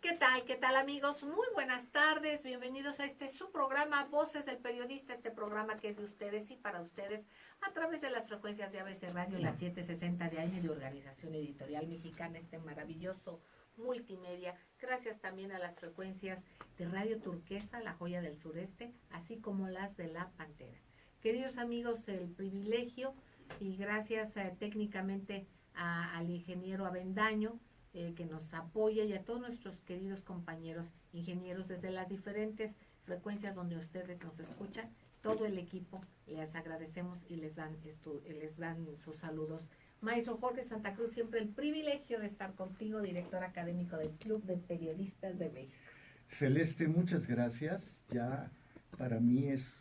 ¿Qué tal? ¿Qué tal, amigos? Muy buenas tardes. Bienvenidos a su programa Voces del Periodista, este programa que es de ustedes y para ustedes a través de las frecuencias de ABC Radio, la 760 de AM de Organización Editorial Mexicana, este maravilloso multimedia. Gracias también a las frecuencias de Radio Turquesa, La Joya del Sureste, así como las de La Pantera. Queridos amigos, el privilegio y gracias técnicamente al ingeniero Avendaño, que nos apoya, y a todos nuestros queridos compañeros ingenieros desde las diferentes frecuencias donde ustedes nos escuchan. Todo el equipo les agradecemos y les dan sus saludos. Maestro Jorge Santa Cruz, siempre el privilegio de estar contigo, director académico del Club de Periodistas de México. Celeste, muchas gracias. Ya para mí es,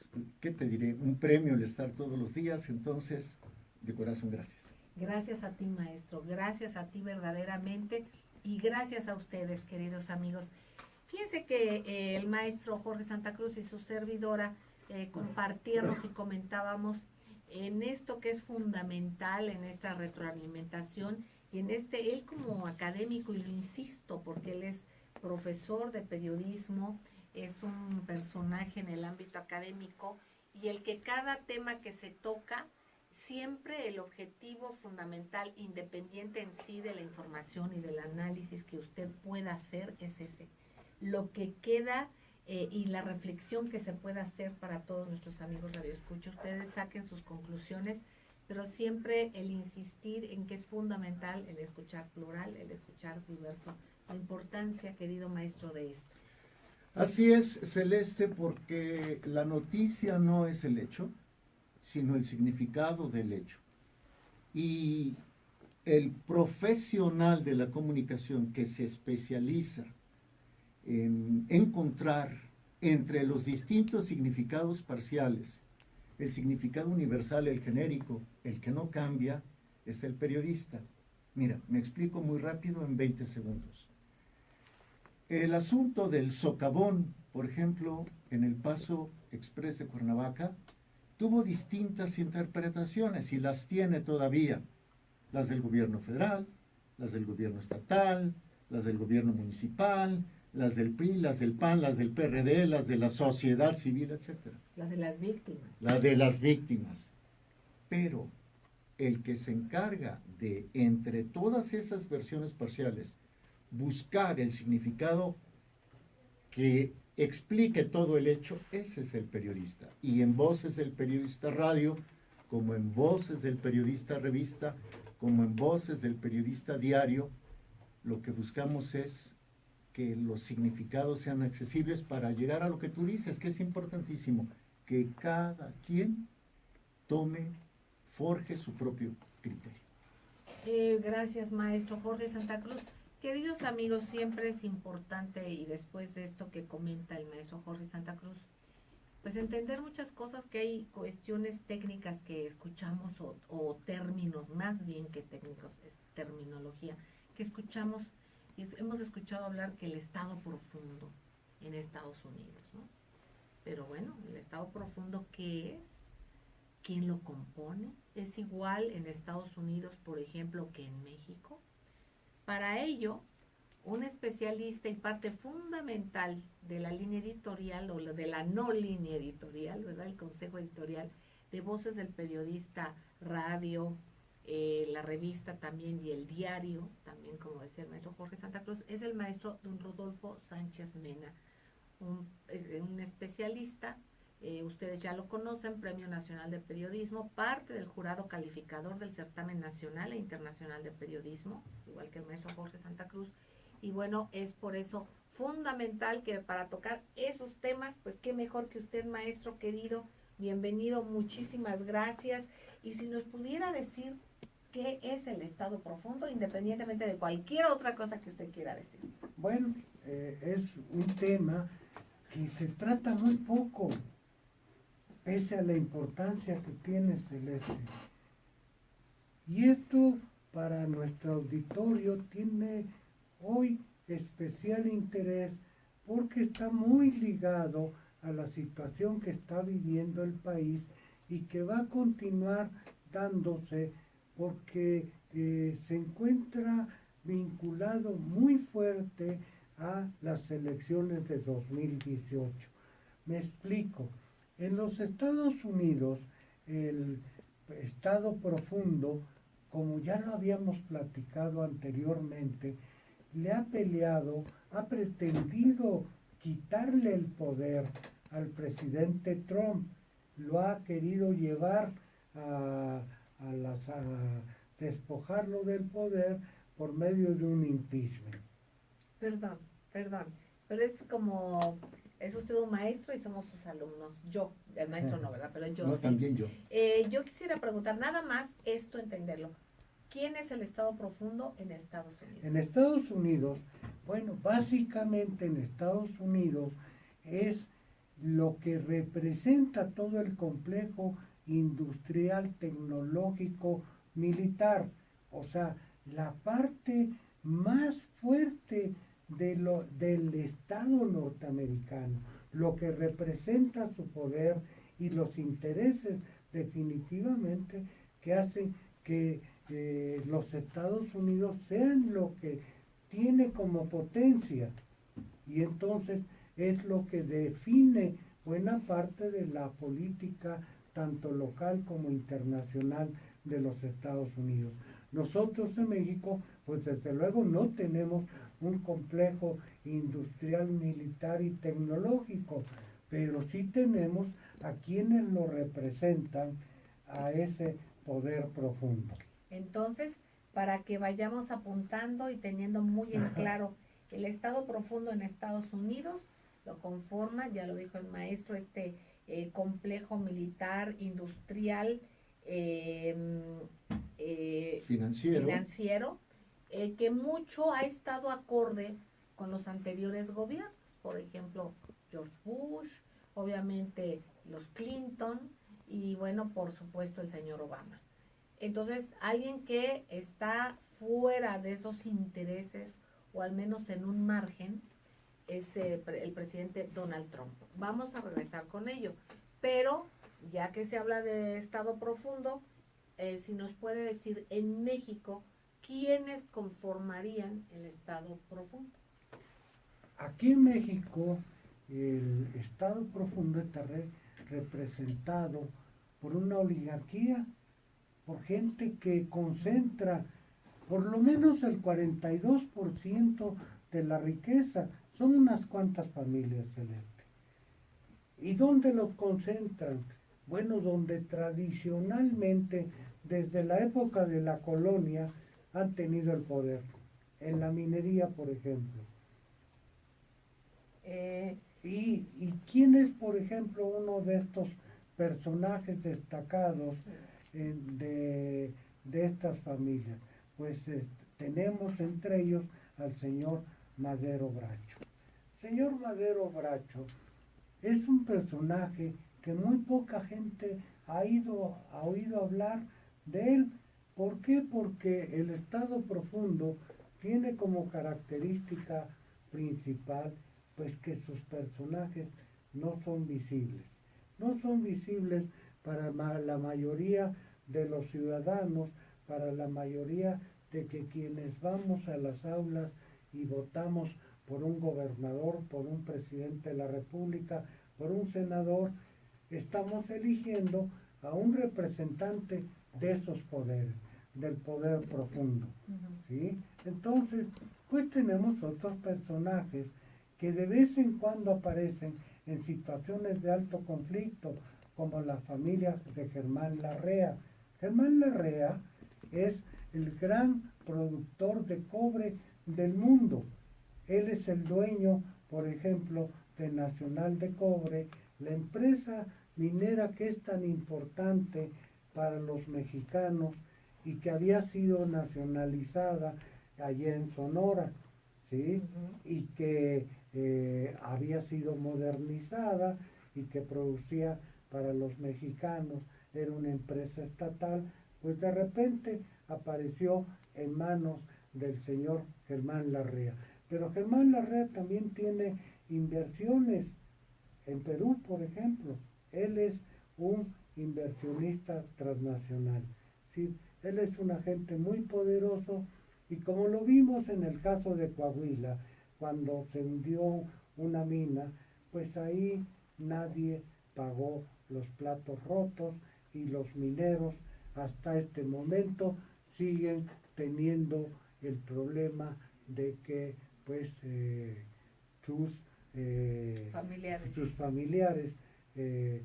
¿qué te diré? Un premio el estar todos los días, entonces, de corazón, gracias. Gracias a ti, maestro, gracias a ti verdaderamente y gracias a ustedes, queridos amigos. Fíjense que el maestro Jorge Santa Cruz y su servidora compartíamos y comentábamos en esto que es fundamental en esta retroalimentación y en él como académico, y lo insisto porque él es profesor de periodismo, es un personaje en el ámbito académico, y el que cada tema que se toca, siempre el objetivo fundamental, independiente en sí de la información y del análisis que usted pueda hacer, es ese. Lo que queda y la reflexión que se pueda hacer para todos nuestros amigos radioescuchas. Ustedes saquen sus conclusiones, pero siempre el insistir en que es fundamental el escuchar plural, el escuchar diverso. La importancia, querido maestro, de esto. Así es, Celeste, porque la noticia no es el hecho, sino el significado del hecho. Y el profesional de la comunicación que se especializa en encontrar entre los distintos significados parciales el significado universal, el genérico, el que no cambia, es el periodista. Mira, me explico muy rápido en 20 segundos. El asunto del socavón, por ejemplo, en el Paso Express de Cuernavaca, tuvo distintas interpretaciones y las tiene todavía. Las del gobierno federal, las del gobierno estatal, las del gobierno municipal, las del PRI, las del PAN, las del PRD, las de la sociedad civil, etc. Las de las víctimas. Las de las víctimas. Pero el que se encarga de, entre todas esas versiones parciales, buscar el significado que explique todo el hecho, ese es el periodista. Y en Voces del Periodista Radio, como en Voces del Periodista Revista, como en Voces del Periodista Diario, lo que buscamos es que los significados sean accesibles para llegar a lo que tú dices, que es importantísimo, que cada quien forje su propio criterio. Gracias, maestro Jorge Santa Cruz. Queridos amigos, siempre es importante, y después de esto que comenta el maestro Jorge Santa Cruz, pues entender muchas cosas, que hay cuestiones técnicas que escuchamos, o términos, más bien que técnicos, es terminología, que escuchamos, y hemos escuchado hablar que el Estado profundo en Estados Unidos, ¿no? Pero bueno, el Estado profundo, ¿qué es? ¿Quién lo compone? ¿Es igual en Estados Unidos, por ejemplo, que en México? Para ello, un especialista y parte fundamental de la línea editorial, o de la no línea editorial, ¿verdad? El consejo editorial de Voces del Periodista Radio, la revista también y el diario, también como decía el maestro Jorge Santa Cruz, es el maestro don Rodolfo Sánchez Mena, un especialista. Ustedes ya lo conocen, Premio Nacional de Periodismo, parte del jurado calificador del Certamen Nacional e Internacional de Periodismo, igual que el maestro Jorge Santa Cruz. Y bueno, es por eso fundamental que para tocar esos temas, pues qué mejor que usted, maestro querido. Bienvenido, muchísimas gracias. Y si nos pudiera decir qué es el Estado profundo, independientemente de cualquier otra cosa que usted quiera decir. Bueno, es un tema que se trata muy poco, pese a la importancia que tiene, Celeste. Y esto para nuestro auditorio tiene hoy especial interés porque está muy ligado a la situación que está viviendo el país y que va a continuar dándose porque se encuentra vinculado muy fuerte a las elecciones de 2018. Me explico. En los Estados Unidos, el Estado profundo, como ya lo habíamos platicado anteriormente, le ha peleado, ha pretendido quitarle el poder al presidente Trump, lo ha querido llevar a despojarlo del poder por medio de un impeachment. Perdón, pero es como, es usted un maestro y somos sus alumnos. Yo, el maestro no, ¿verdad? Pero yo No, sí. también yo. Yo quisiera preguntar, nada más esto entenderlo. ¿Quién es el Estado profundo en Estados Unidos? En Estados Unidos, bueno, básicamente en Estados Unidos es lo que representa todo el complejo industrial, tecnológico, militar. O sea, la parte más fuerte del Estado norteamericano, lo que representa su poder y los intereses definitivamente que hacen que los Estados Unidos sean lo que tiene como potencia. Y entonces es lo que define buena parte de la política tanto local como internacional de los Estados Unidos. Nosotros en México, pues desde luego no tenemos un complejo industrial, militar y tecnológico, pero sí tenemos a quienes lo representan a ese poder profundo. Entonces, para que vayamos apuntando y teniendo muy en claro, el Estado profundo en Estados Unidos lo conforma, ya lo dijo el maestro, complejo militar, industrial, financiero, que mucho ha estado acorde con los anteriores gobiernos, por ejemplo, George Bush, obviamente los Clinton y bueno, por supuesto el señor Obama. Entonces, alguien que está fuera de esos intereses, o al menos en un margen, es el presidente Donald Trump. Vamos a regresar con ello. Pero, ya que se habla de Estado profundo, si nos puede decir en México, ¿quiénes conformarían el Estado profundo? Aquí en México, el Estado profundo está representado por una oligarquía, por gente que concentra por lo menos el 42% de la riqueza. Son unas cuantas familias, Celeste. ¿Y dónde los concentran? Bueno, donde tradicionalmente, desde la época de la colonia, han tenido el poder. En la minería, por ejemplo. ¿Y quién es, por ejemplo, uno de estos personajes destacados de estas familias? Pues tenemos entre ellos al señor Madero Bracho. Señor Madero Bracho es un personaje que muy poca gente ha oído hablar de él. ¿Por qué? Porque el Estado profundo tiene como característica principal pues que sus personajes no son visibles. No son visibles para la mayoría de los ciudadanos, para la mayoría de que quienes vamos a las aulas y votamos por un gobernador, por un presidente de la República, por un senador, estamos eligiendo a un representante de esos poderes, del poder profundo. ¿Sí? Entonces, pues tenemos otros personajes que de vez en cuando aparecen en situaciones de alto conflicto, como la familia de Germán Larrea. Germán Larrea es el gran productor de cobre del mundo. Él es el dueño, por ejemplo, de Nacional de Cobre, la empresa minera que es tan importante para los mexicanos y que había sido nacionalizada allá en Sonora, ¿sí? Y que había sido modernizada y que producía para los mexicanos, era una empresa estatal, pues de repente apareció en manos del señor Germán Larrea. Pero Germán Larrea también tiene inversiones en Perú, por ejemplo. Él es un inversionista transnacional. ¿Sí? Él es un agente muy poderoso y como lo vimos en el caso de Coahuila, cuando se hundió una mina, pues ahí nadie pagó los platos rotos y los mineros hasta este momento siguen teniendo el problema de que pues sus familiares se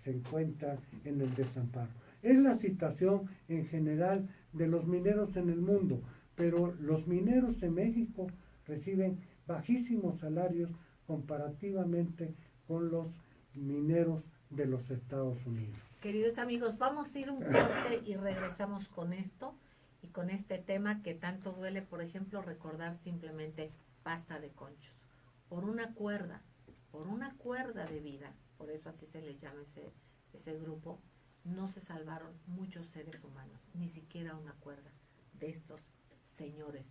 encuentran en el desamparo. Es la situación en general de los mineros en el mundo, pero los mineros en México reciben bajísimos salarios comparativamente con los mineros de los Estados Unidos. Queridos amigos, vamos a ir un corte y regresamos con esto y con este tema que tanto duele, por ejemplo, recordar simplemente pasta de conchos. Por una cuerda de vida, por eso así se le llama ese grupo, no se salvaron muchos seres humanos, ni siquiera una cuerda de estos señores,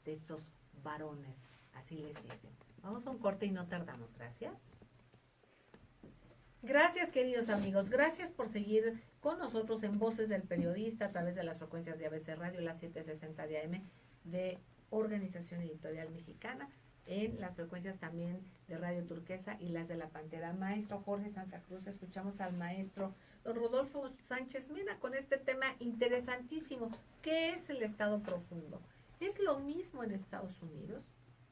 de estos varones, así les dicen. Vamos a un corte y no tardamos, gracias. Gracias, queridos amigos, gracias por seguir con nosotros en Voces del Periodista a través de las frecuencias de ABC Radio, las 760 de AM de Organización Editorial Mexicana, en las frecuencias también de Radio Turquesa y las de La Pantera. Maestro Jorge Santa Cruz, escuchamos al maestro don Rodolfo Sánchez Mena con este tema interesantísimo. ¿Qué es el Estado profundo? ¿Es lo mismo en Estados Unidos?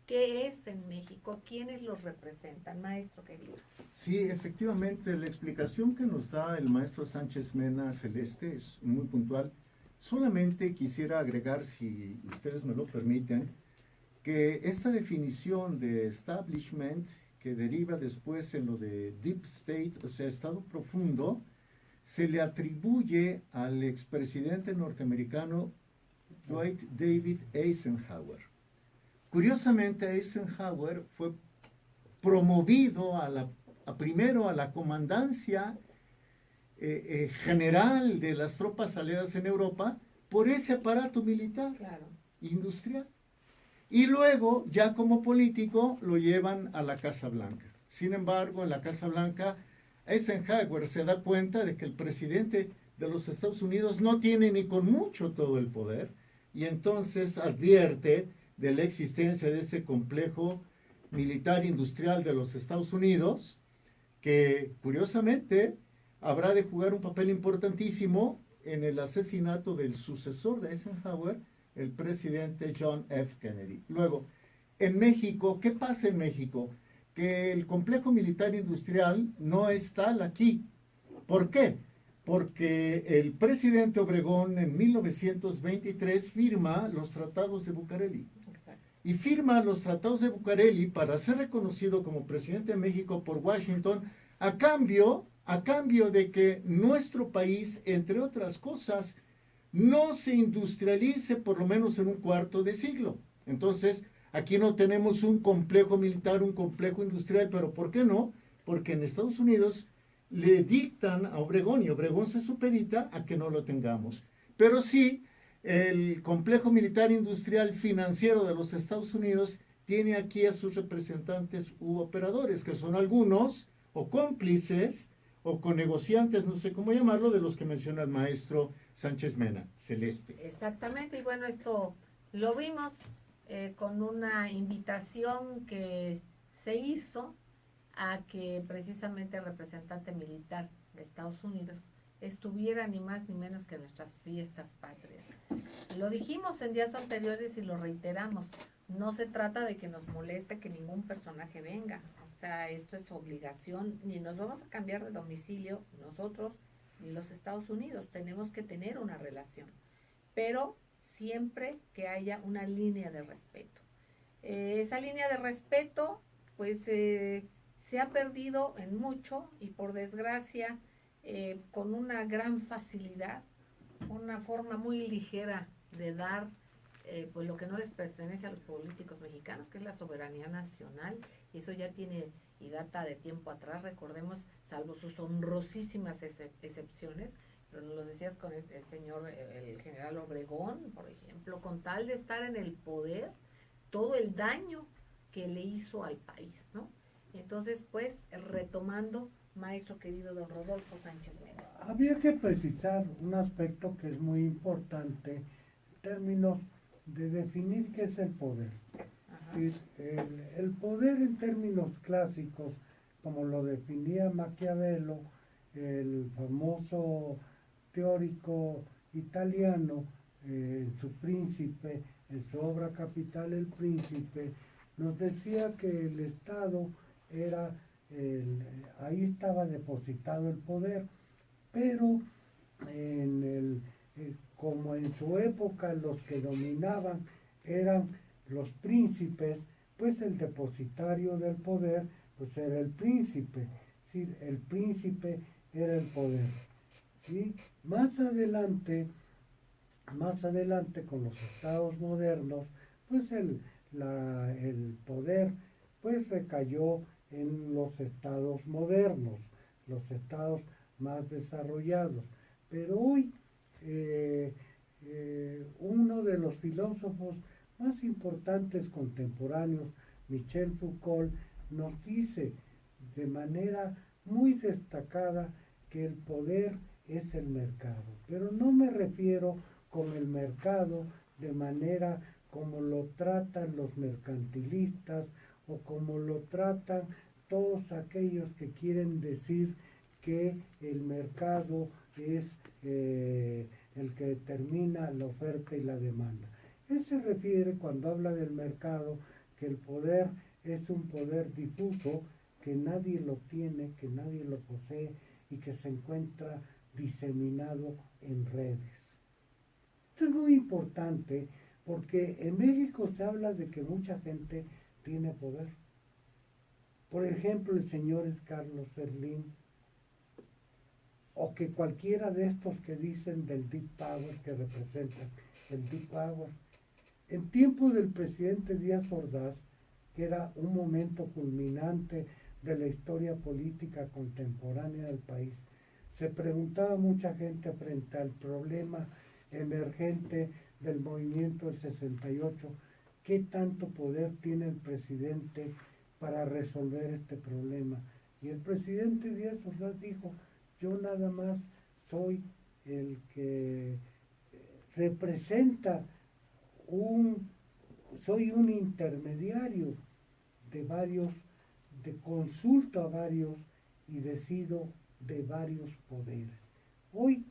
¿Qué es en México? ¿Quiénes los representan? Maestro querido. Sí, efectivamente, la explicación que nos da el maestro Sánchez Mena Celeste es muy puntual. Solamente quisiera agregar, si ustedes me lo permiten, que esta definición de establishment, que deriva después en lo de deep state, o sea, Estado profundo, se le atribuye al expresidente norteamericano Dwight David Eisenhower. Curiosamente, Eisenhower fue promovido primero a la comandancia general de las tropas aliadas en Europa por ese aparato militar, Claro. industrial. Y luego, ya como político, lo llevan a la Casa Blanca. Sin embargo, en la Casa Blanca, Eisenhower se da cuenta de que el presidente de los Estados Unidos no tiene ni con mucho todo el poder, y entonces advierte de la existencia de ese complejo militar industrial de los Estados Unidos, que curiosamente habrá de jugar un papel importantísimo en el asesinato del sucesor de Eisenhower, el presidente John F. Kennedy. Luego, en México, ¿qué pasa en México? Que el complejo militar industrial no está aquí. ¿Por qué? Porque el presidente Obregón en 1923 firma los tratados de Bucareli. Exacto. Y firma los tratados de Bucareli para ser reconocido como presidente de México por Washington a cambio de que nuestro país, entre otras cosas, no se industrialice por lo menos en un cuarto de siglo. Entonces, aquí no tenemos un complejo militar, un complejo industrial, pero ¿por qué no? Porque en Estados Unidos le dictan a Obregón y Obregón se supedita a que no lo tengamos. Pero sí, el complejo militar industrial financiero de los Estados Unidos tiene aquí a sus representantes u operadores, que son algunos o cómplices o conegociantes, no sé cómo llamarlo, de los que menciona el maestro Sánchez Mena, Celeste. Exactamente, y bueno, esto lo vimos con una invitación que se hizo a que precisamente el representante militar de Estados Unidos estuviera ni más ni menos que en nuestras fiestas patrias. Lo dijimos en días anteriores y lo reiteramos, no se trata de que nos moleste que ningún personaje venga, o sea, esto es obligación, ni nos vamos a cambiar de domicilio nosotros ni los Estados Unidos, tenemos que tener una relación, pero siempre que haya una línea de respeto. Esa línea de respeto, pues, se ha perdido en mucho y por desgracia, con una gran facilidad, una forma muy ligera de dar pues lo que no les pertenece a los políticos mexicanos, que es la soberanía nacional, y eso ya tiene y data de tiempo atrás, recordemos, salvo sus honrosísimas excepciones, pero nos lo decías con el señor, el general Obregón, por ejemplo, con tal de estar en el poder, todo el daño que le hizo al país, ¿no? Entonces, pues, retomando, maestro querido don Rodolfo Sánchez Mena. Había que precisar un aspecto que es muy importante en términos de definir qué es el poder. Ajá. decir, el poder en términos clásicos, como lo definía Maquiavelo, el famoso teórico italiano, en su Príncipe, en su obra capital El Príncipe, nos decía que el Estado era, ahí estaba depositado el poder, pero como en su época los que dominaban eran los príncipes, pues el depositario del poder pues era el príncipe, ¿sí? El príncipe era el poder, ¿sí? Más adelante con los estados modernos, pues el poder pues recayó en los estados modernos, los estados más desarrollados. Pero hoy uno de los filósofos más importantes contemporáneos, Michel Foucault, nos dice de manera muy destacada que el poder es el mercado. Pero no me refiero con el mercado de manera como lo tratan los mercantilistas o como lo tratan todos aquellos que quieren decir que el mercado es el que determina la oferta y la demanda. Él se refiere, cuando habla del mercado, que el poder es un poder difuso, que nadie lo tiene, que nadie lo posee y que se encuentra diseminado en redes. Esto es muy importante porque en México se habla de que mucha gente tiene poder. Por ejemplo, el señor Carlos Slim, o que cualquiera de estos que dicen del Deep Power, que representan el Deep Power. En tiempo del presidente Díaz Ordaz, que era un momento culminante de la historia política contemporánea del país, se preguntaba mucha gente frente al problema emergente del movimiento del 68, ¿qué tanto poder tiene el presidente para resolver este problema? Y el presidente Díaz Ordaz dijo, yo nada más soy el que representa soy un intermediario de varios, de consulto a varios y decido de varios poderes. Hoy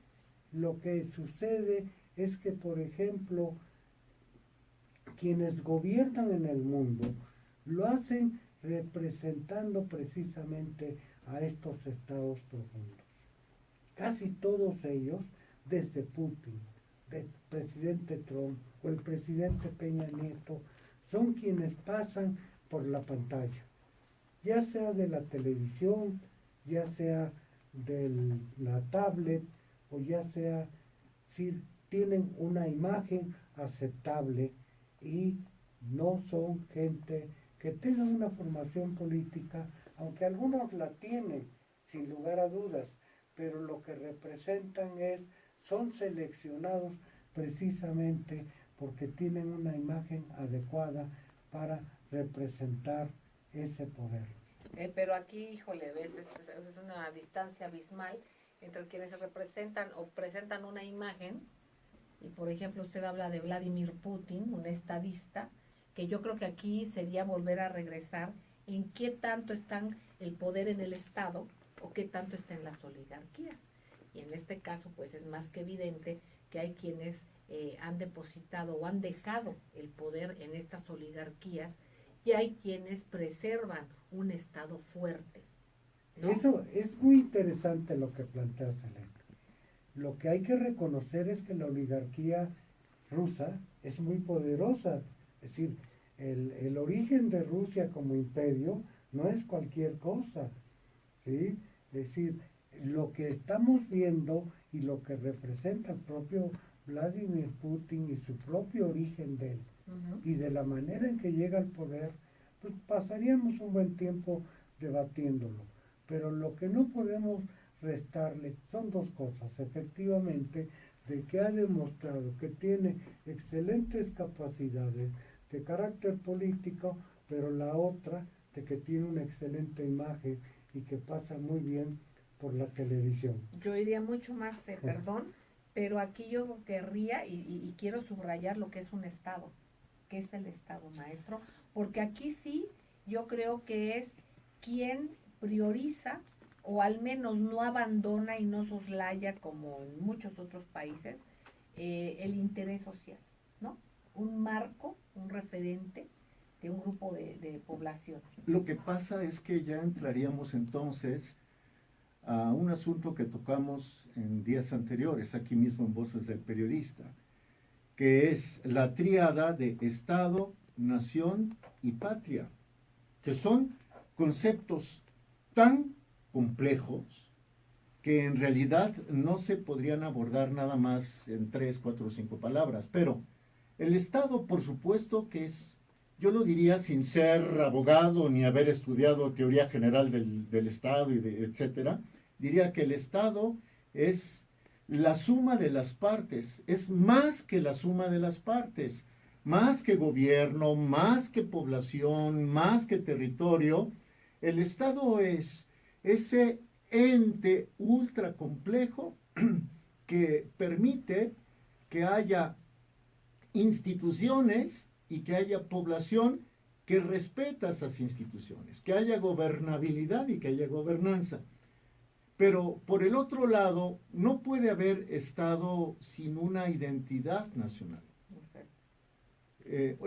lo que sucede es que, por ejemplo, quienes gobiernan en el mundo lo hacen representando precisamente a estos estados profundos. Casi todos ellos, desde Putin, del presidente Trump o el presidente Peña Nieto, son quienes pasan por la pantalla, ya sea de la televisión, ya sea de la tablet o ya sea si tienen una imagen aceptable y no son gente que tenga una formación política, aunque algunos la tienen, sin lugar a dudas, pero lo que representan son seleccionados precisamente porque tienen una imagen adecuada para representar ese poder. Pero aquí, híjole, ves, es una distancia abismal entre quienes representan o presentan una imagen, y por ejemplo usted habla de Vladimir Putin, un estadista, que yo creo que aquí sería volver a regresar en qué tanto están el poder en el Estado o qué tanto está en las oligarquías. Y en este caso, pues es más que evidente que hay quienes han depositado o han dejado el poder en estas oligarquías y hay quienes preservan un Estado fuerte, ¿no? Eso es muy interesante lo que plantea Celeste. Lo que hay que reconocer es que la oligarquía rusa es muy poderosa. Es decir, el origen de Rusia como imperio no es cualquier cosa, ¿sí? Es decir, lo que estamos viendo y lo que representa el propio Vladimir Putin y su propio origen de él, y de la manera en que llega al poder, pues pasaríamos un buen tiempo debatiéndolo. Pero lo que no podemos restarle son dos cosas. Efectivamente, de que ha demostrado que tiene excelentes capacidades de carácter político, pero la otra, de que tiene una excelente imagen y que pasa muy bien por la televisión. Yo iría mucho más, perdón, pero aquí yo querría y quiero subrayar lo que es un Estado. ¿Qué es el Estado, maestro? porque aquí sí yo creo que es quien prioriza o al menos no abandona y no soslaya como en muchos otros países el interés social, ¿no? Un marco, un referente de un grupo de población. Lo que pasa es que ya entraríamos entonces a un asunto que tocamos en días anteriores, aquí mismo en Voces del Periodista, que es la tríada de Estado, Nación y Patria, que son conceptos tan complejos que en realidad no se podrían abordar nada más en 3, 4 o 5 palabras. Pero el Estado, por supuesto que es, yo lo diría sin ser abogado ni haber estudiado teoría general del Estado y etcétera, diría que el Estado es la suma de las partes, es más que la suma de las partes, más que gobierno, más que población, más que territorio. El Estado es ese ente ultra complejo que permite que haya instituciones y que haya población que respeta esas instituciones, que haya gobernabilidad y que haya gobernanza. Pero por el otro lado, no puede haber Estado sin una identidad nacional.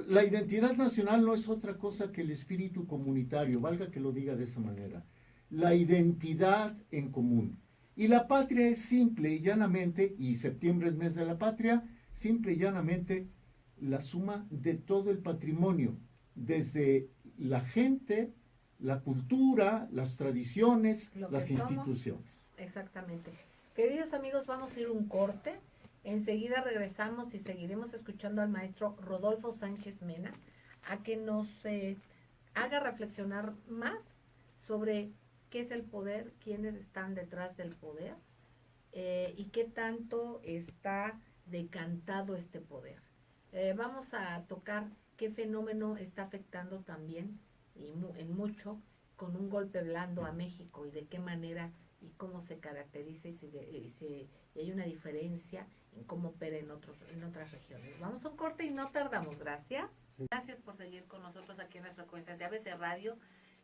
La identidad nacional no es otra cosa que el espíritu comunitario, valga que lo diga de esa manera. La identidad en común. Y la patria es simple y llanamente, y septiembre es mes de la patria, simple y llanamente la suma de todo el patrimonio, desde la gente, la cultura, las tradiciones, las instituciones. Exactamente. Queridos amigos, vamos a ir un corte. Enseguida regresamos y seguiremos escuchando al maestro Rodolfo Sánchez Mena a que nos haga reflexionar más sobre qué es el poder, quiénes están detrás del poder y qué tanto está decantado este poder. Vamos a tocar qué fenómeno está afectando también y en mucho con un golpe blando a México y de qué manera y cómo se caracteriza y hay una diferencia en cómo opera en otras regiones. Vamos a un corte y no tardamos. Gracias. Gracias por seguir con nosotros aquí en las frecuencias de ABC Radio.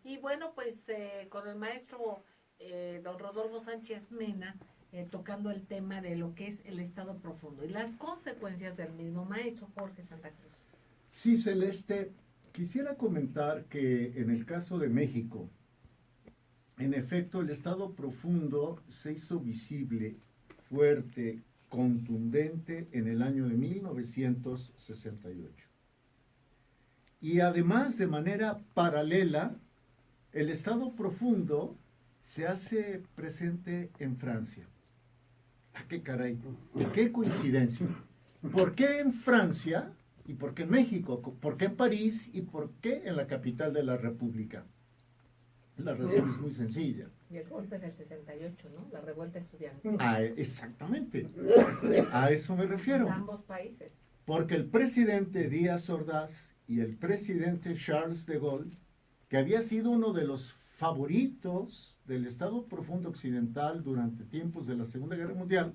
Y bueno, pues con el maestro don Rodolfo Sánchez Mena, tocando el tema de lo que es el estado profundo y las consecuencias del mismo, maestro Jorge Santa Cruz. Sí, Celeste, quisiera comentar que en el caso de México, en efecto, el estado profundo se hizo visible, fuerte, contundente en el año de 1968. Y además, de manera paralela, el estado profundo se hace presente en Francia. ¡Ah, qué caray! ¡Qué coincidencia! ¿Por qué en Francia y por qué en México? ¿Por qué en París y por qué en la capital de la República? La razón es muy sencilla. Y el golpe del 68, ¿no? La revuelta estudiantil. Exactamente. A eso me refiero. En ambos países. Porque el presidente Díaz Ordaz y el presidente Charles de Gaulle, que había sido uno de los favoritos del Estado Profundo Occidental durante tiempos de la Segunda Guerra Mundial,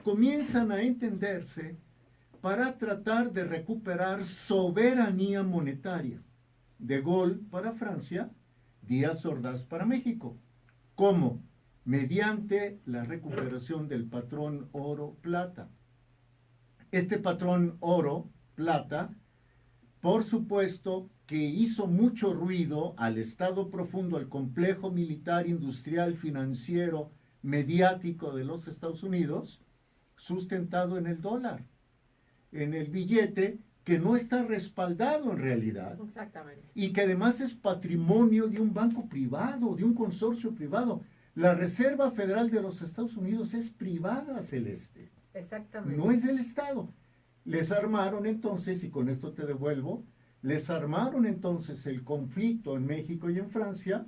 comienzan a entenderse para tratar de recuperar soberanía monetaria. De Gaulle para Francia, Díaz Ordaz para México. ¿Cómo? Mediante la recuperación del patrón oro-plata. Este patrón oro-plata, por supuesto, que hizo mucho ruido al Estado Profundo, al complejo militar, industrial, financiero, mediático de los Estados Unidos, sustentado en el dólar, en el billete que no está respaldado en realidad. Exactamente. Y que además es patrimonio de un banco privado, de un consorcio privado. La Reserva Federal de los Estados Unidos es privada, Celeste. Exactamente. No es del Estado. Les armaron entonces, y con esto te devuelvo, les armaron entonces el conflicto en México y en Francia,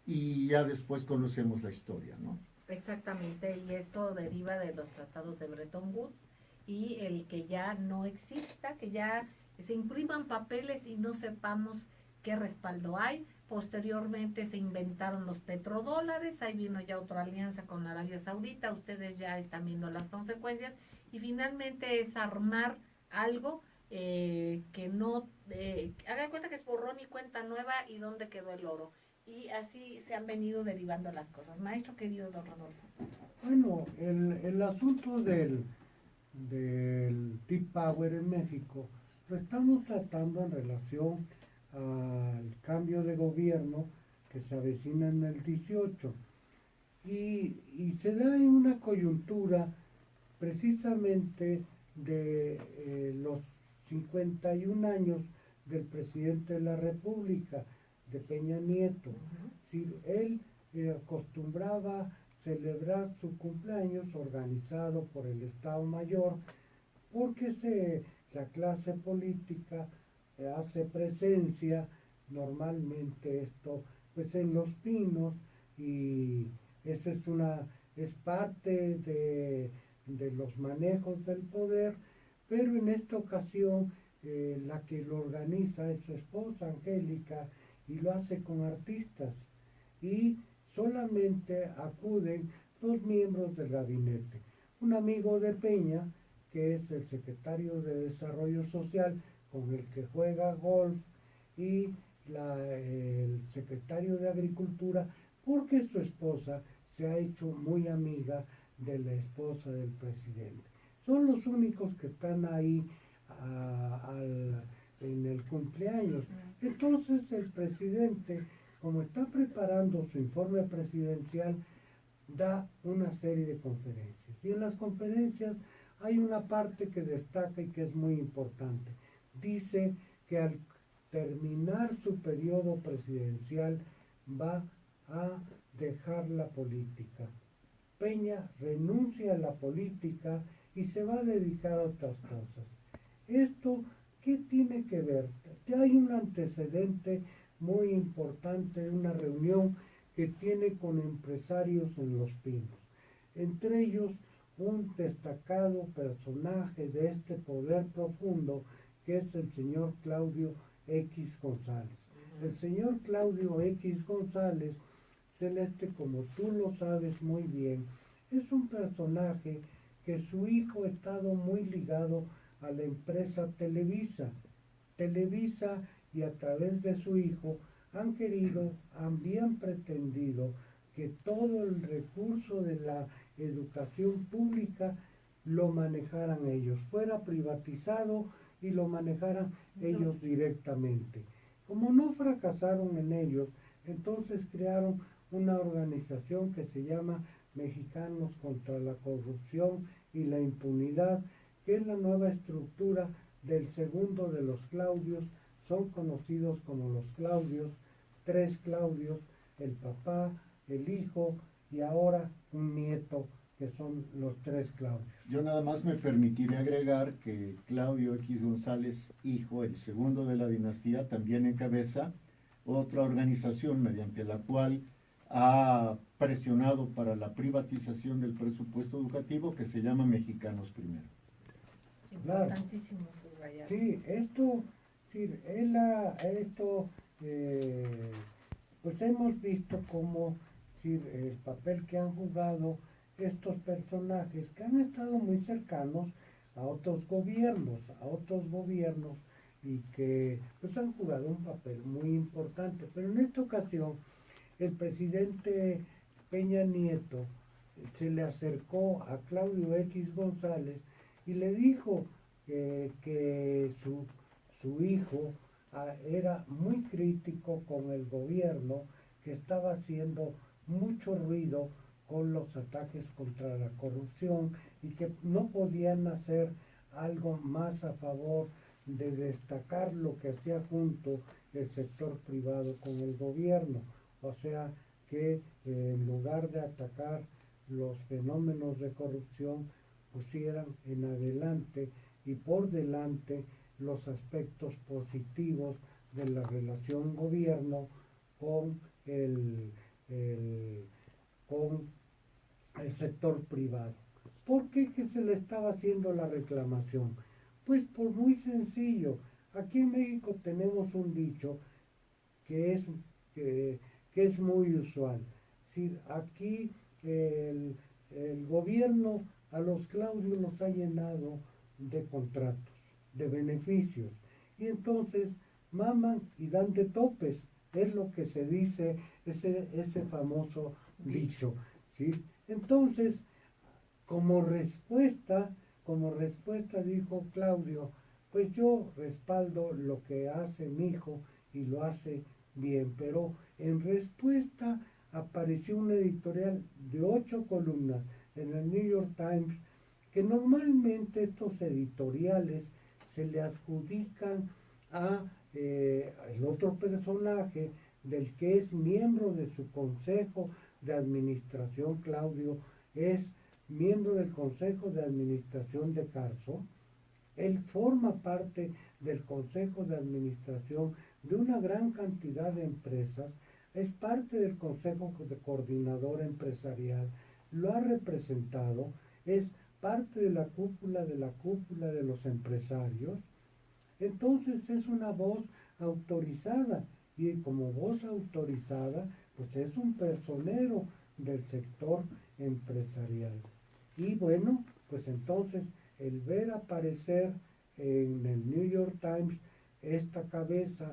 y ya después conocemos la historia, ¿no? Exactamente, y esto deriva de los tratados de Bretton Woods, y el que ya no exista, que ya se impriman papeles y no sepamos qué respaldo hay. Posteriormente se inventaron los petrodólares, ahí vino ya otra alianza con la Arabia Saudita, ustedes ya están viendo las consecuencias, y finalmente es armar algo que no, haga de cuenta que es borrón y cuenta nueva y dónde quedó el oro. Y así se han venido derivando las cosas. Maestro querido don Rodolfo. Bueno, el asunto del Deep Power en México lo estamos tratando en relación al cambio de gobierno que se avecina en el 18 y se da en una coyuntura precisamente de los 51 años del presidente de la República, de Peña Nieto. Si él acostumbraba celebrar su cumpleaños organizado por el Estado Mayor, porque la clase política hace presencia, normalmente esto, pues en Los Pinos, y esa es parte de los manejos del poder, pero en esta ocasión la que lo organiza es su esposa Angélica y lo hace con artistas y solamente acuden los miembros del gabinete. Un amigo de Peña, que es el secretario de Desarrollo Social, con el que juega golf, y el secretario de Agricultura, porque su esposa se ha hecho muy amiga de la esposa del presidente. Son los únicos que están ahí en el cumpleaños. Entonces el presidente, como está preparando su informe presidencial, da una serie de conferencias. Y en las conferencias hay una parte que destaca y que es muy importante. Dice que al terminar su periodo presidencial va a dejar la política. Peña renuncia a la política y se va a dedicar a otras cosas. ¿Esto qué tiene que ver? Ya hay un antecedente muy importante de una reunión que tiene con empresarios en Los Pinos. Entre ellos, un destacado personaje de este poder profundo, que es el señor Claudio X González. El señor Claudio X González, Celeste, como tú lo sabes muy bien, es un personaje que su hijo ha estado muy ligado a la empresa Televisa. Televisa, y a través de su hijo habían pretendido que todo el recurso de la educación pública lo manejaran ellos, fuera privatizado y lo manejaran ellos directamente. Como no fracasaron en ellos, entonces crearon una organización que se llama Mexicanos contra la Corrupción y la Impunidad, que es la nueva estructura del segundo de los Claudios. Son conocidos como los Claudios, 3 Claudios, el papá, el hijo y ahora un nieto, que son los 3 Claudios. Yo nada más me permitiré agregar que Claudio X González, hijo, el segundo de la dinastía, también encabeza otra organización mediante la cual ha presionado para la privatización del presupuesto educativo, que se llama Mexicanos Primero. Importantísimo subrayar. Sí, pues hemos visto cómo el papel que han jugado estos personajes que han estado muy cercanos a otros gobiernos y que pues han jugado un papel muy importante. Pero en esta ocasión el presidente Peña Nieto se le acercó a Claudio X González y le dijo que su hijo era muy crítico con el gobierno, que estaba haciendo mucho ruido con los ataques contra la corrupción y que no podían hacer algo más a favor de destacar lo que hacía junto el sector privado con el gobierno. O sea que en lugar de atacar los fenómenos de corrupción, pusieran en adelante y por delante los aspectos positivos de la relación gobierno con con el sector privado. ¿Por qué que se le estaba haciendo la reclamación? Pues por muy sencillo. Aquí en México tenemos un dicho que es muy usual. Si aquí el gobierno a los Claudios los ha llenado de contratos, de beneficios. Y entonces maman y dan de topes, es lo que se dice, ese famoso dicho, ¿sí? Entonces, como respuesta dijo Claudio, pues yo respaldo lo que hace mi hijo y lo hace bien, pero en respuesta apareció un editorial de 8 columnas en el New York Times, que normalmente estos editoriales se le adjudican a el otro personaje del que es miembro de su consejo de administración. Claudio es miembro del consejo de administración de Carso. Él forma parte del consejo de administración de una gran cantidad de empresas, es parte del consejo de coordinador empresarial, lo ha representado, es parte de la cúpula de los empresarios. Entonces es una voz autorizada, y como voz autorizada, pues es un personero del sector empresarial. Y bueno, pues entonces el ver aparecer en el New York Times esta cabeza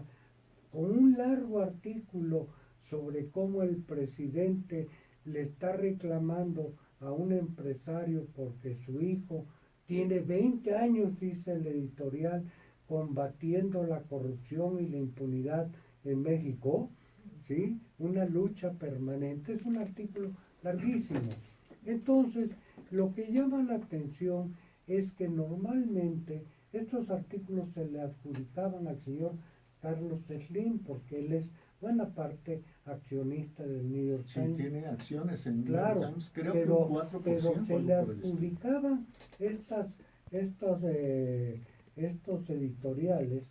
con un largo artículo sobre cómo el presidente le está reclamando a un empresario porque su hijo tiene 20 años, dice el editorial, combatiendo la corrupción y la impunidad en México, ¿sí? Una lucha permanente, es un artículo larguísimo. Entonces, lo que llama la atención es que normalmente estos artículos se le adjudicaban al señor Carlos Slim, porque él es buena parte accionista del New York Times. Sí, tiene acciones en New Claro, York Times, creo pero, que un 4%. pero se le algo por el estilo. adjudicaban estos editoriales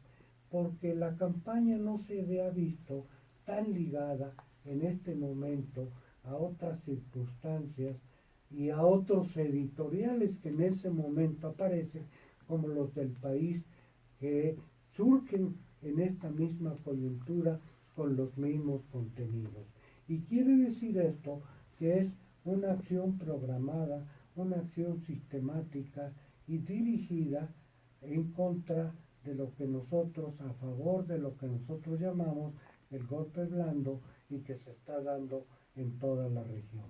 porque la campaña no se había visto tan ligada en este momento a otras circunstancias y a otros editoriales que en ese momento aparecen, como los del País, que surgen en esta misma coyuntura con los mismos contenidos. Y quiere decir esto que es una acción programada, una acción sistemática y dirigida en contra de lo que nosotros, a favor de lo que nosotros llamamos el golpe blando y que se está dando en toda la región.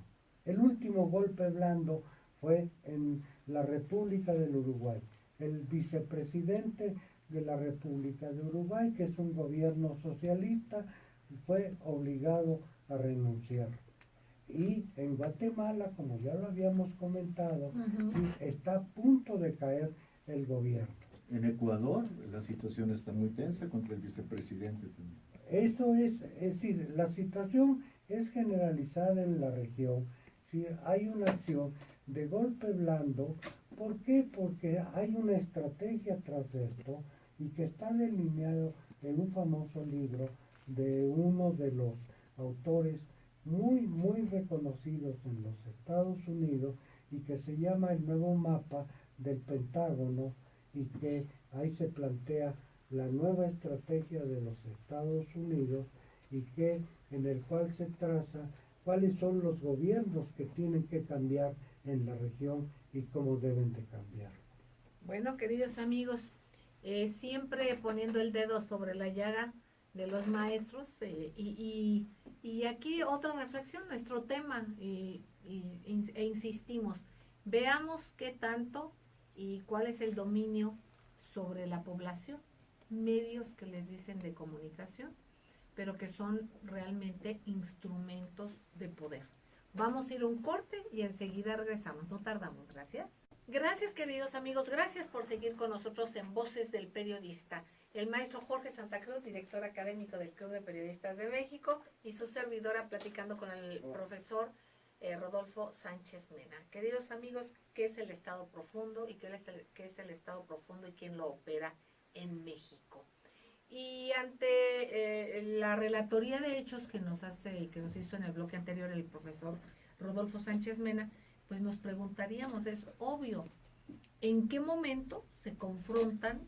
El último golpe blando fue en la República del Uruguay. El vicepresidente de la República de Uruguay, que es un gobierno socialista, fue obligado a renunciar. Y en Guatemala, como ya lo habíamos comentado, sí, está a punto de caer el gobierno. En Ecuador la situación está muy tensa contra el vicepresidente también. Eso es decir, la situación es generalizada en la región. Si hay una acción de golpe blando, ¿por qué? Porque hay una estrategia tras de esto y que está delineado en un famoso libro de uno de los autores muy reconocidos en los Estados Unidos y que se llama El Nuevo Mapa del Pentágono, y que ahí se plantea la nueva estrategia de los Estados Unidos y que en el cual se traza cuáles son los gobiernos que tienen que cambiar en la región y cómo deben de cambiar. Bueno, queridos amigos, siempre poniendo el dedo sobre la llaga de los maestros y aquí otra reflexión, nuestro tema, e insistimos, veamos qué tanto y cuál es el dominio sobre la población, medios que les dicen de comunicación, pero que son realmente instrumentos de poder. Vamos a ir a un corte y enseguida regresamos, no tardamos, gracias. Gracias, queridos amigos, gracias por seguir con nosotros en Voces del Periodista. El maestro Jorge Santa Cruz, director académico del Club de Periodistas de México, y su servidora platicando con el profesor Rodolfo Sánchez Mena. Queridos amigos, ¿qué es el Estado Profundo y qué es el Estado Profundo y quién lo opera en México? Y ante la relatoría de hechos que nos hizo en el bloque anterior el profesor Rodolfo Sánchez Mena, pues nos preguntaríamos, es obvio, ¿en qué momento se confrontan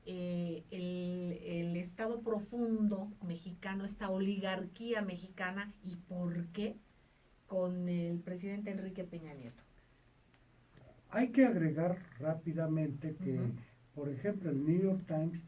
el Estado Profundo mexicano, esta oligarquía mexicana, y por qué con el presidente Enrique Peña Nieto? Hay que agregar rápidamente que Por ejemplo, el New York Times,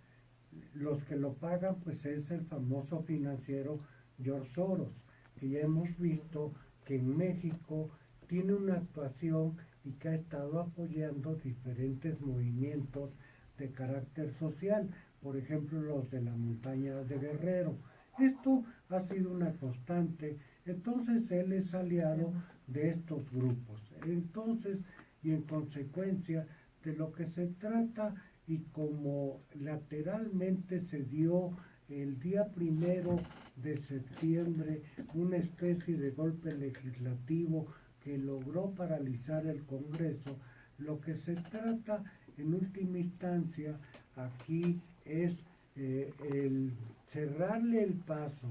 los que lo pagan pues es el famoso financiero George Soros, que ya hemos visto que en México tiene una actuación y que ha estado apoyando diferentes movimientos de carácter social, por ejemplo los de la montaña de Guerrero. Esto ha sido una constante, entonces él es aliado de estos grupos. Entonces, y en consecuencia de lo que se trata, y como lateralmente se dio el día 1 de septiembre una especie de golpe legislativo que logró paralizar el Congreso, lo que se trata en última instancia aquí es el cerrarle el paso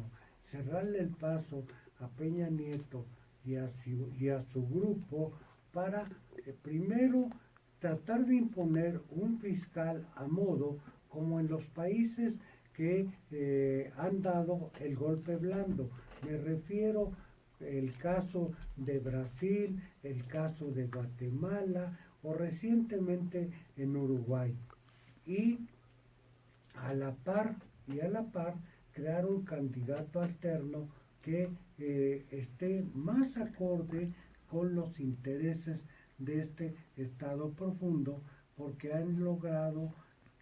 a Peña Nieto y a su grupo para primero tratar de imponer un fiscal a modo como en los países que han dado el golpe blando. Me refiero el caso de Brasil, el caso de Guatemala o recientemente en Uruguay. Y a la par crear un candidato alterno que esté más acorde con los intereses de este estado profundo, porque han logrado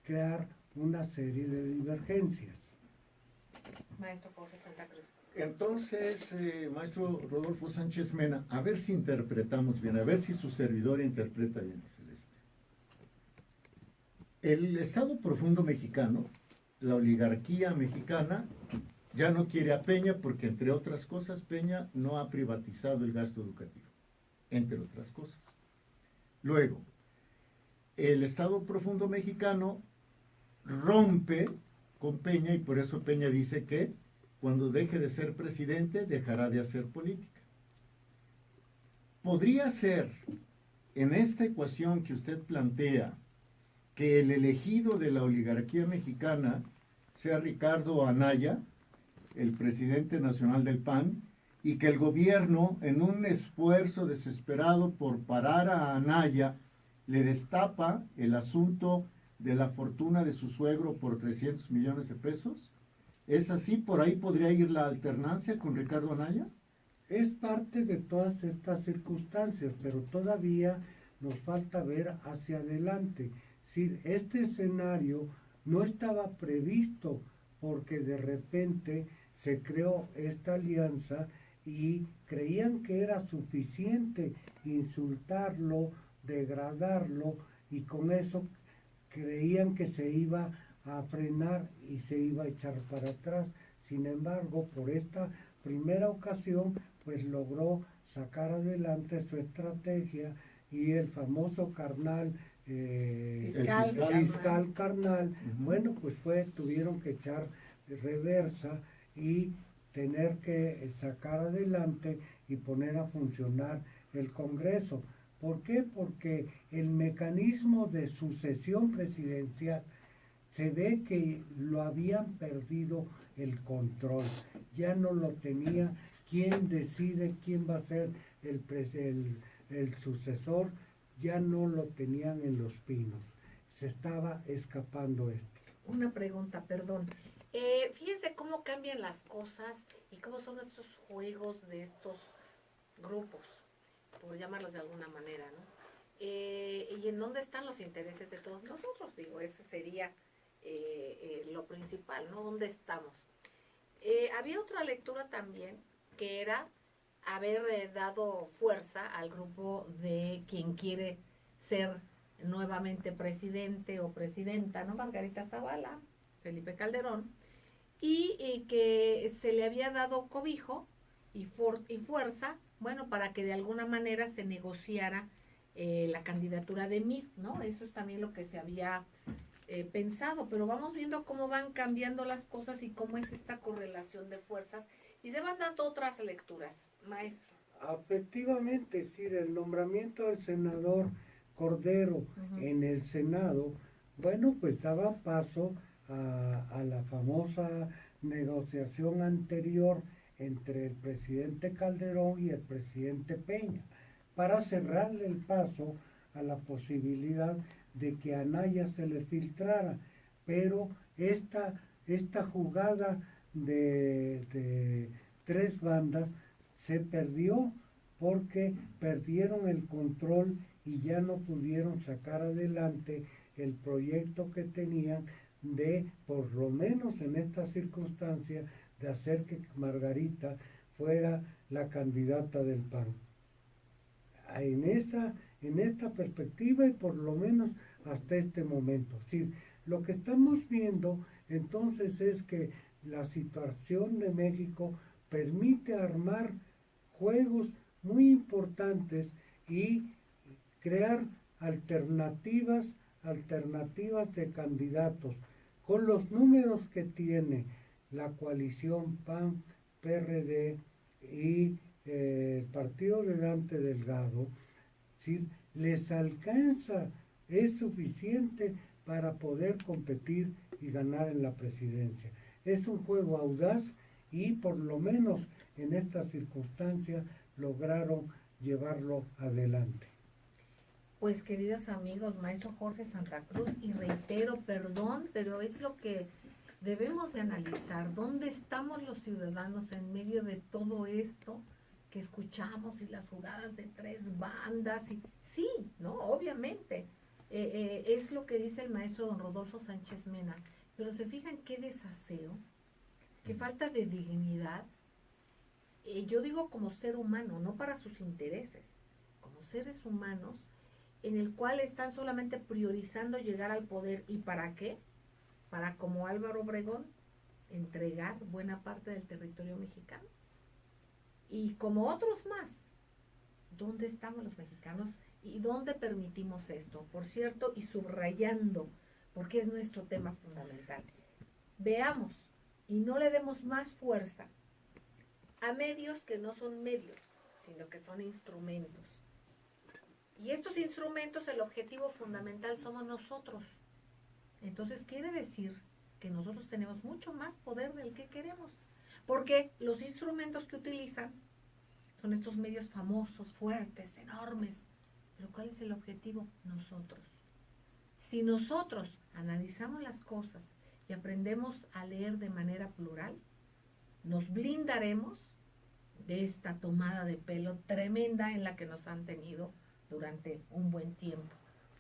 crear una serie de divergencias. Maestro Jorge Santa Cruz. Entonces, maestro Rodolfo Sánchez Mena, a ver si interpretamos bien, a ver si su servidor interpreta bien, Celeste. El estado profundo mexicano, la oligarquía mexicana, ya no quiere a Peña porque, entre otras cosas, Peña no ha privatizado el gasto educativo, entre otras cosas. Luego, el estado profundo mexicano rompe con Peña y por eso Peña dice que cuando deje de ser presidente dejará de hacer política. Podría ser, en esta ecuación que usted plantea, que el elegido de la oligarquía mexicana sea Ricardo Anaya, el presidente nacional del PAN, y que el gobierno, en un esfuerzo desesperado por parar a Anaya, le destapa el asunto de la fortuna de su suegro por 300 millones de pesos. ¿Es así? ¿Por ahí podría ir la alternancia con Ricardo Anaya? Es parte de todas estas circunstancias, pero todavía nos falta ver hacia adelante. Si este escenario no estaba previsto porque de repente se creó esta alianza y creían que era suficiente insultarlo, degradarlo, y con eso creían que se iba a frenar y se iba a echar para atrás. Sin embargo, por esta primera ocasión, pues logró sacar adelante su estrategia y el famoso carnal fiscal carnal, bueno, pues tuvieron que echar reversa y tener que sacar adelante y poner a funcionar el Congreso. ¿Por qué? Porque el mecanismo de sucesión presidencial se ve que lo habían perdido el control, ya no lo tenía. ¿Quién decide quién va a ser el sucesor? Ya no lo tenían en los pinos, se estaba escapando esto. Una pregunta, perdón. Fíjense cómo cambian las cosas y cómo son estos juegos de estos grupos, por llamarlos de alguna manera, ¿no? Y en dónde están los intereses de todos nosotros, digo, ese sería lo principal, ¿no? ¿Dónde estamos? Había otra lectura también, que era haber dado fuerza al grupo de quien quiere ser nuevamente presidente o presidenta, ¿no? Margarita Zavala, Felipe Calderón, y que se le había dado cobijo y fuerza, bueno, para que de alguna manera se negociara la candidatura de Mid, ¿no? Eso es también lo que se había pensado, pero vamos viendo cómo van cambiando las cosas y cómo es esta correlación de fuerzas y se van dando otras lecturas, maestro. Efectivamente, sí, el nombramiento del senador Cordero en el Senado, bueno, pues daba paso a la famosa negociación anterior entre el presidente Calderón y el presidente Peña, para cerrarle el paso a la posibilidad de que a Anaya se les filtrara, pero esta jugada de tres bandas se perdió porque perdieron el control y ya no pudieron sacar adelante el proyecto que tenían de, por lo menos en esta circunstancia, de hacer que Margarita fuera la candidata del PAN. En esta perspectiva y por lo menos hasta este momento. Sí, lo que estamos viendo entonces es que la situación de México permite armar juegos muy importantes y crear alternativas de candidatos. Con los números que tiene la coalición PAN, PRD y el partido de Dante Delgado, ¿sí?, les alcanza, es suficiente para poder competir y ganar en la presidencia. Es un juego audaz y por lo menos en esta circunstancia lograron llevarlo adelante. Pues queridos amigos, maestro Jorge Santa Cruz, y reitero, perdón, pero es lo que debemos de analizar. ¿Dónde estamos los ciudadanos en medio de todo esto que escuchamos y las jugadas de tres bandas? Y sí, ¿no? Obviamente. Es lo que dice el maestro don Rodolfo Sánchez Mena. Pero se fijan qué desaseo, qué falta de dignidad. Yo digo como ser humano, no para sus intereses, como seres humanos, en el cual están solamente priorizando llegar al poder. ¿Y para qué? Para, como Álvaro Obregón, entregar buena parte del territorio mexicano. Y como otros más, ¿dónde estamos los mexicanos? ¿Y dónde permitimos esto? Por cierto, y subrayando, porque es nuestro tema fundamental. Veamos y no le demos más fuerza a medios que no son medios, sino que son instrumentos. Y estos instrumentos, el objetivo fundamental somos nosotros. Entonces quiere decir que nosotros tenemos mucho más poder del que queremos. Porque los instrumentos que utilizan son estos medios famosos, fuertes, enormes. Pero ¿cuál es el objetivo? Nosotros. Si nosotros analizamos las cosas y aprendemos a leer de manera plural, nos blindaremos de esta tomada de pelo tremenda en la que nos han tenido durante un buen tiempo.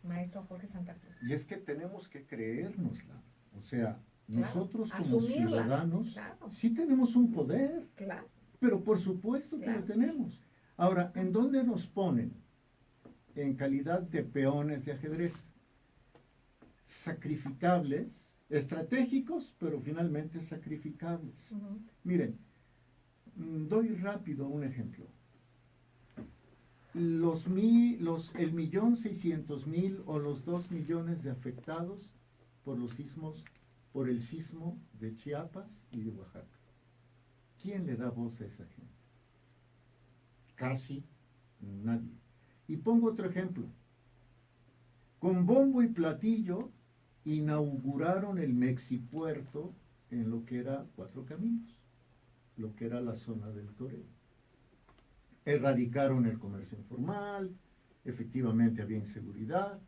Maestro Jorge Santa Cruz. Y es que tenemos que creérnosla. O sea, Claro, nosotros como asumirla, ciudadanos claro. sí tenemos un poder, Claro. pero por supuesto que Claro. lo tenemos. Ahora, ¿en dónde nos ponen? En calidad de peones de ajedrez, sacrificables, estratégicos, pero finalmente sacrificables. Uh-huh. Miren, doy rápido un ejemplo. El 1.600.000 o los 2 millones de afectados por los sismos, por el sismo de Chiapas y de Oaxaca. ¿Quién le da voz a esa gente? Casi nadie. Y pongo otro ejemplo. Con bombo y platillo inauguraron el Mexipuerto en lo que era Cuatro Caminos, lo que era la zona del toreo. Erradicaron el comercio informal, efectivamente había inseguridad,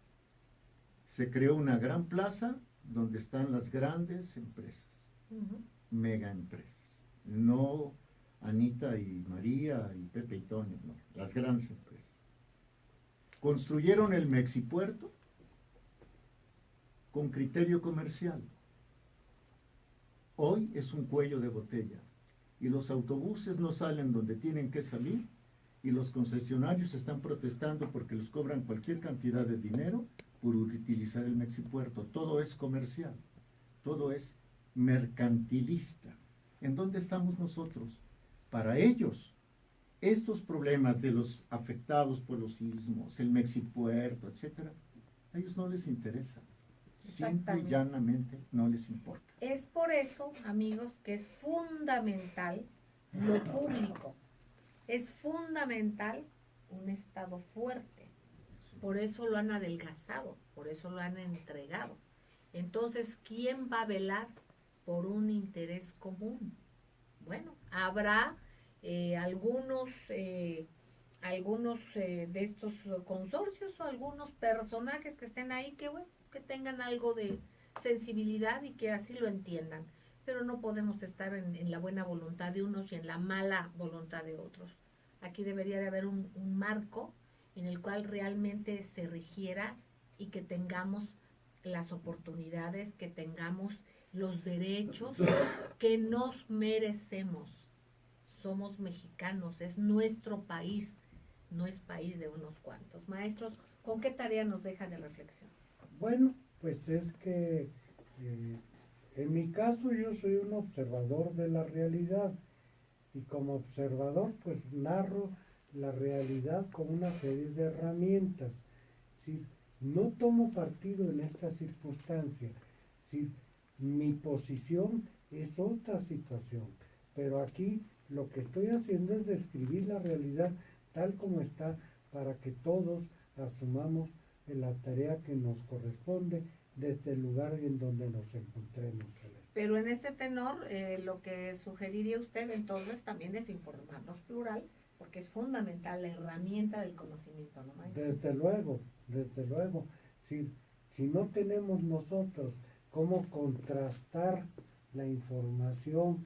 se creó una gran plaza donde están las grandes empresas, Uh-huh. mega empresas, no Anita y María y Pepe y Toño, no, las grandes empresas. Construyeron el Mexipuerto con criterio comercial. Hoy es un cuello de botella y los autobuses no salen donde tienen que salir y los concesionarios están protestando porque les cobran cualquier cantidad de dinero por utilizar el Mexipuerto. Todo es comercial, todo es mercantilista. ¿En dónde estamos nosotros? Para ellos, estos problemas de los afectados por los sismos, el Mexipuerto, etcétera, a ellos no les interesa. Simple y llanamente no les importa. Es por eso, amigos, que es fundamental lo público. Es fundamental un Estado fuerte. Por eso lo han adelgazado, por eso lo han entregado. Entonces, ¿quién va a velar por un interés común? Bueno, habrá algunos de estos consorcios o algunos personajes que estén ahí que, bueno, que tengan algo de sensibilidad y que así lo entiendan. Pero no podemos estar en la buena voluntad de unos y en la mala voluntad de otros. Aquí debería de haber un marco en el cual realmente se rigiera y que tengamos las oportunidades, que tengamos los derechos que nos merecemos. Somos mexicanos, es nuestro país, no es país de unos cuantos. Maestros, ¿con qué tarea nos deja de reflexión? Bueno, pues es que en mi caso yo soy un observador de la realidad y como observador pues narro la realidad con una serie de herramientas. ¿Sí? No tomo partido en esta circunstancia. ¿Sí? Mi posición es otra situación, pero aquí lo que estoy haciendo es describir la realidad tal como está para que todos asumamos la tarea que nos corresponde desde el lugar en donde nos encontremos. Pero en este tenor, lo que sugeriría usted entonces también es informarnos plural, porque es fundamental la herramienta del conocimiento, ¿no, maestro? Desde luego, desde luego. Si no tenemos nosotros cómo contrastar la información,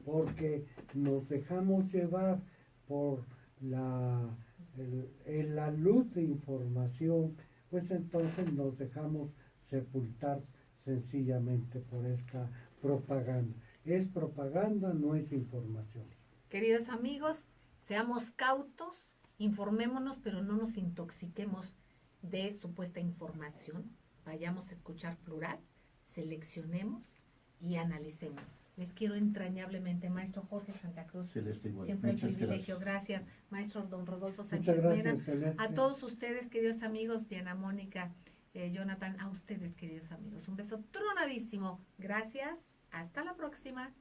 porque nos dejamos llevar por la luz de información, pues entonces nos dejamos sepultar sencillamente por esta propaganda. Es propaganda, no es información. Queridos amigos, seamos cautos, informémonos, pero no nos intoxiquemos de supuesta información. Vayamos a escuchar plural, seleccionemos y analicemos. Les quiero entrañablemente, maestro Jorge Santa Cruz. Celeste, igual. Siempre el Muchas privilegio. gracias. Maestro don Rodolfo Muchas Sánchez Mena. gracias, Celeste. A todos ustedes, queridos amigos, Diana Mónica, Jonathan, a ustedes, queridos amigos. Un beso tronadísimo. Gracias. Hasta la próxima.